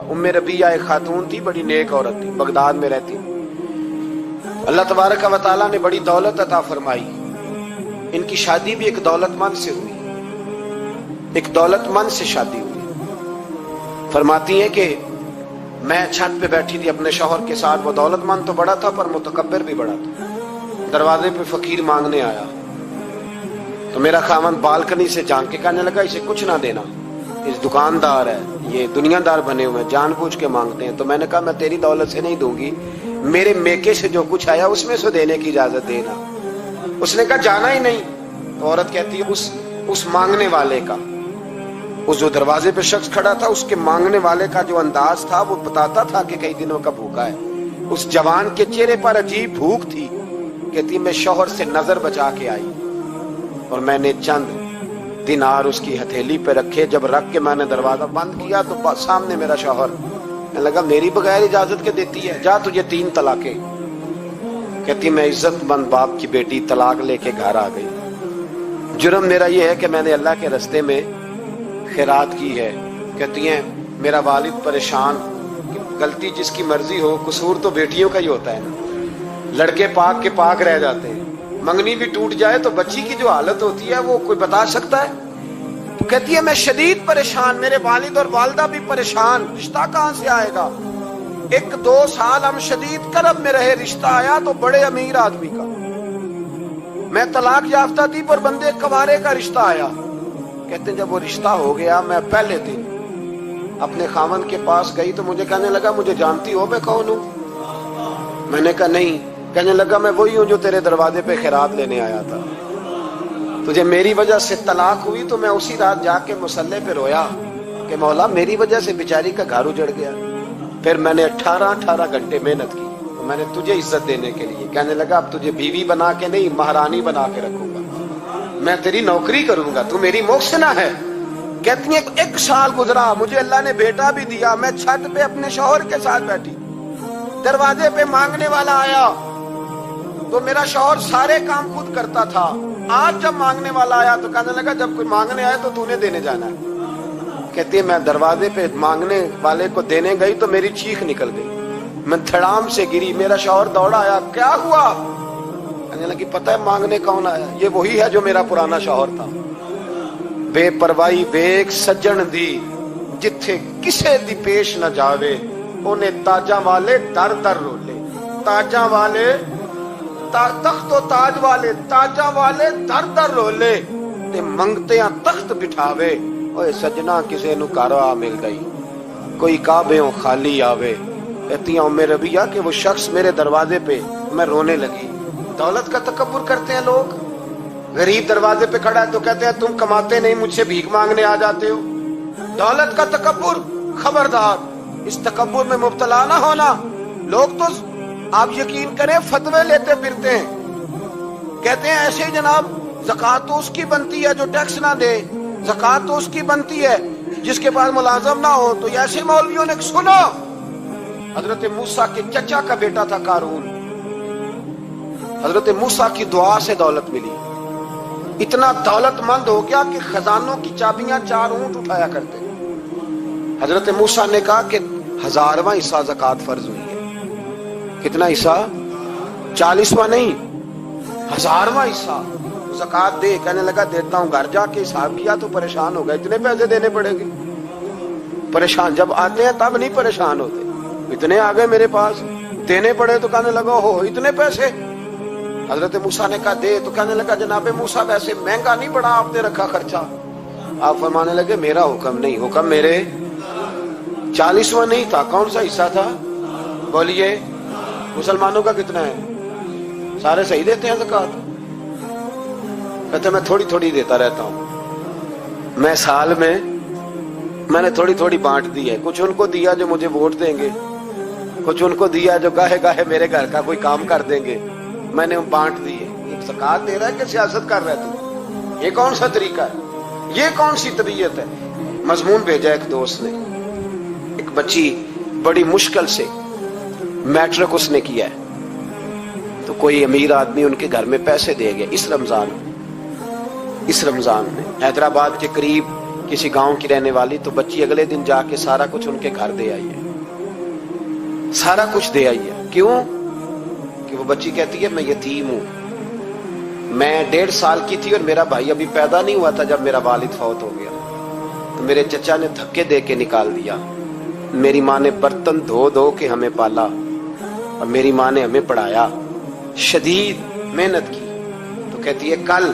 रबिया एक खातून थी, बड़ी नेक औरत थी, बगदाद में रहती। अल्लाह तबारक व तआला ने बड़ी दौलत अता फरमाई। इनकी शादी भी एक दौलतमंद से हुई, एक दौलतमंद से शादी हुई। फरमाती हैं कि मैं छत पे बैठी थी अपने शौहर के साथ। वो दौलतमंद तो बड़ा था पर मुतकब्बिर भी बड़ा था। दरवाजे पे फकीर मांगने आया तो मेरा खामन बालकनी से झांक के कहने लगा, इसे कुछ ना देना, इस दुकानदार है, ये दुनियादार बने हुए हैं, जानबूझ के मांगते हैं। तो मैंने कहा मैं तेरी दौलत से नहीं दूंगी, मेरे मेके से जो कुछ आया उसमें से देने की इजाजत देना। उसने कहा जाना ही नहीं। तो औरत कहती है उस मांगने वाले का, उस जो दरवाजे पे शख्स खड़ा था, उसके मांगने वाले का जो अंदाज था वो बताता था कि कई दिनों का भूखा है। उस जवान के चेहरे पर अजीब भूख थी। कहती मैं शौहर से नजर बचा के आई और मैंने चंद दिनार उसकी हथेली पे रखे। जब रख के मैंने दरवाजा बंद किया तो सामने मेरा शौहर। मैं लगा मेरी बगैर इजाजत के देती है, जा तुझे 3 तलाके। कहती मैं इज्जतमंद बाप की बेटी तलाक लेके घर आ गई। जुर्म मेरा ये है कि मैंने अल्लाह के रास्ते में खैरात की है। कहती हैं मेरा वालिद परेशान, गलती जिसकी मर्जी हो, कसूर तो बेटियों का ही होता है ना। लड़के पाक के पाक रह जाते हैं, मंगनी भी टूट जाए तो बच्ची की जो हालत होती है वो कोई बता सकता है। तो कहती है मैं शदीद परेशान, मेरे वालिद और वालदा भी परेशान, रिश्ता कहां से आएगा। 1-2 साल हम शदीद करब में रहे, रिश्ता आया तो बड़े अमीर आदमी का। मैं तलाक याफ्ता थी पर बंदे कवारे का रिश्ता आया। कहते हैं जब वो रिश्ता हो गया, मैं पहले दिन अपने खामन के पास गई तो मुझे कहने लगा मुझे जानती हो मैं कौन हूं। मैंने कहा नहीं। कहने लगा मैं वही हूं जो तेरे दरवाजे पे खैरात लेने आया था। तुझे मेरी वजह से तलाक हुई तो मैं उसी रात जाके मुसल्ले पे रोया कि मौला मेरी वजह से बेचारी का घर उजड़ गया। फिर मैंने 18 घंटे मेहनत की तो मैंने तुझे इज्जत देने के लिए। कहने लगा अब तुझे बीवी बना के नहीं, महारानी बना के रखूंगा, मैं तेरी नौकरी करूंगा, तू मेरी मोहसिना है। कहती है 1 साल गुजरा, मुझे अल्लाह ने बेटा भी दिया। मैं छत पे अपने शौहर के साथ बैठी, दरवाजे पे मांगने वाला आया तो मेरा शौहर सारे काम खुद करता था। आज जब मांगने वाला आया तो कहने लगा जब कोई मांगने आए तो तूने देने जाना है। कहती है मैं दरवाजे पे मांगने वाले को देने गई तो मेरी चीख निकल गई, मैं धड़ाम से गिरी। मेरा शौहर दौड़ा आया, क्या हुआ। कहने लगी पता है मांगने कौन आया, ये वही है जो मेरा पुराना शौहर था। बेपरवाही वेख सज्जन दी, जिथे किसे दी पेश न जावे, उन्हें ताजा वाले दर दर रोले। ताजा वाले तख्तो ताज वाले, ताजा वाले दर दर रोले, ते मंगते तख्त बिठावे। ओए सजना किसे नु घर आ मिल गई, कोई काबेओं खाली आवे। कहती हूं मेरे रबिया कि वो शख्स मेरे दरवाजे पे, मैं रोने लगी। दौलत का तकब्बुर करते हैं लोग। गरीब दरवाजे पे खड़ा है तो कहते हैं तुम कमाते नहीं, मुझसे भीख मांगने आ जाते हो। दौलत का तकब्बुर, खबरदार इस तकब्बुर में मुब्तला ना होना। लोग तो आप यकीन करें फतवे लेते फिरते हैं, कहते हैं ऐसे ही जनाब ज़कात तो उसकी बनती है जो टैक्स ना दे, ज़कात तो उसकी बनती है जिसके पास मुलाजम ना हो। तो ऐसे मौलवियों ने सुनो, हजरत मूसा के चचा का बेटा था कारून, हजरत मूसा की दुआ से दौलत मिली। इतना दौलतमंद हो गया कि खजानों की चाबियां 4 ऊंट उठाया करते। हजरत मूसा ने कहा कि 1000वां हिस्सा ज़कात फर्ज हुई है। कितना हिस्सा? 40वां नहीं, 1000वां हिस्सा ज़कात दे। कहने लगा देता हूं। घर जाके हिसाब किया तो परेशान हो गए, इतने पैसे देने पड़ेंगे। परेशान जब आते हैं तब नहीं परेशान होते, इतने आ गए मेरे पास, देने पड़े तो कहने लगा हो इतने पैसे। हजरत मूसा ने कहा दे, तो कहने लगा जनाबे मूसा वैसे महंगा नहीं पड़ा आपने रखा खर्चा। आप फरमाने लगे मेरा हुक्म नहीं, हुक्म मेरे 40वां नहीं था। कौन सा हिस्सा था बोलिए? मुसलमानों का कितना है? सारे सही देते हैं ज़कात? कहते मैं थोड़ी थोड़ी देता रहता हूं। मैं साल में मैंने थोड़ी थोड़ी बांट दी है। कुछ उनको दिया जो मुझे वोट देंगे, कुछ उनको दिया जो गाहे गाहे मेरे घर का कोई काम कर देंगे, मैंने बांट दी है। एक ज़कात दे रहा है कि सियासत कर रहा है तू? ये कौन सा तरीका है? ये कौन सी तबीयत है? मजमून भेजा एक दोस्त ने, एक बच्ची बड़ी मुश्किल से मैट्रिक उसने किया है, तो कोई अमीर आदमी उनके घर में पैसे दे गया इस रमजान में। हैदराबाद के करीब किसी गांव की रहने वाली, तो बच्ची अगले दिन जाके सारा कुछ उनके घर दे आई है, सारा कुछ दे आई है। क्यों? कि वो बच्ची कहती है मैं यतीम हूं, मैं 1.5 साल की थी और मेरा भाई अभी पैदा नहीं हुआ था जब मेरा वालिद फौत हो गया, तो मेरे चचा ने धक्के दे के निकाल दिया। मेरी माँ ने बर्तन धो धो के हमें पाला और मेरी माँ ने हमें पढ़ाया, शदीद मेहनत की। तो कहती है कल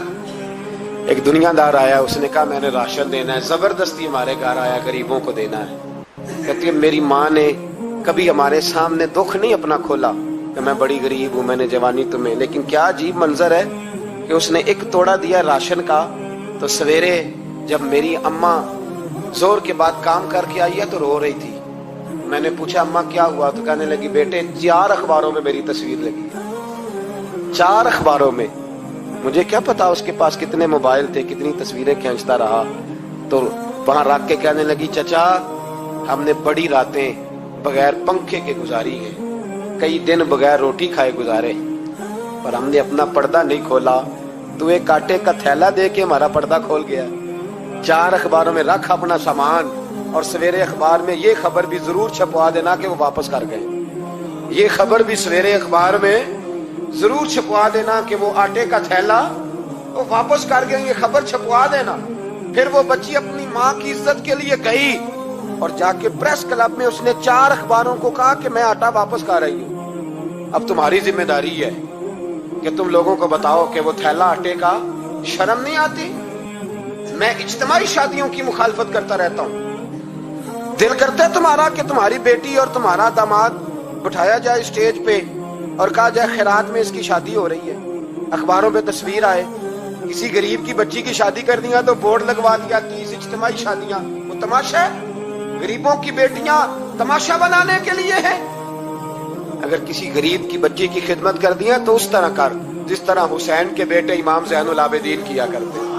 एक दुनियादार आया, उसने कहा मैंने राशन देना है, जबरदस्ती हमारे घर आया, गरीबों को देना है। कहती है मेरी माँ ने कभी हमारे सामने दुख नहीं अपना खोला कि मैं बड़ी गरीब हूं, मैंने जवानी तुम्हें, लेकिन क्या अजीब मंजर है कि उसने एक तोड़ा दिया राशन का, तो सवेरे जब मेरी अम्मा जोर के बाद काम करके आई है तो रो रही थी। मैंने पूछा अम्मा क्या हुआ? तो कहने लगी बेटे 4 अखबारों में मेरी तस्वीर लगी है, 4 अखबारों में। मुझे क्या पता उसके पास कितने मोबाइल थे, कितनी तस्वीरें खींचता रहा। तो वहां रख के कहने लगी चचा हमने बड़ी रातें बगैर पंखे के गुजारी है, कई दिन बगैर रोटी खाए गुजारे, पर हमने अपना पर्दा नहीं खोला। तू एक कांटे का थैला दे के हमारा पर्दा खोल गया। 4 अखबारों में रख अपना सामान और सवेरे अखबार में ये खबर भी जरूर छपवा देना कि वो वापस कर गए। ये खबर भी सवेरे अखबार में जरूर छपवा देना कि वो आटे का थैला वो वापस कर गए, ये खबर छपवा देना। फिर वो बच्ची अपनी माँ की इज्जत के लिए गई और जाके प्रेस क्लब में उसने 4 अखबारों को कहा कि मैं आटा वापस कर रही हूँ। अब तुम्हारी जिम्मेदारी है कि तुम लोगों को बताओ कि वो थैला आटे का, शर्म नहीं आती? मैं इज्तिमाई शादियों की मुखालफत करता रहता हूँ। दिल करता है तुम्हारा कि तुम्हारी बेटी और तुम्हारा दामाद बिठाया जाए स्टेज पे और कहा जाए खैरात में इसकी शादी हो रही है, अखबारों पे तस्वीर आए, किसी गरीब की बच्ची की शादी कर दिया तो बोर्ड लगवा दिया 30 इज्तिमाई शादियां। वो तमाशा है? गरीबों की बेटियां तमाशा बनाने के लिए है? अगर किसी गरीब की बच्ची की खिदमत कर दिया तो उस तरह कर जिस तरह हुसैन के बेटे इमाम ज़ैनुल आबिदीन किया करते।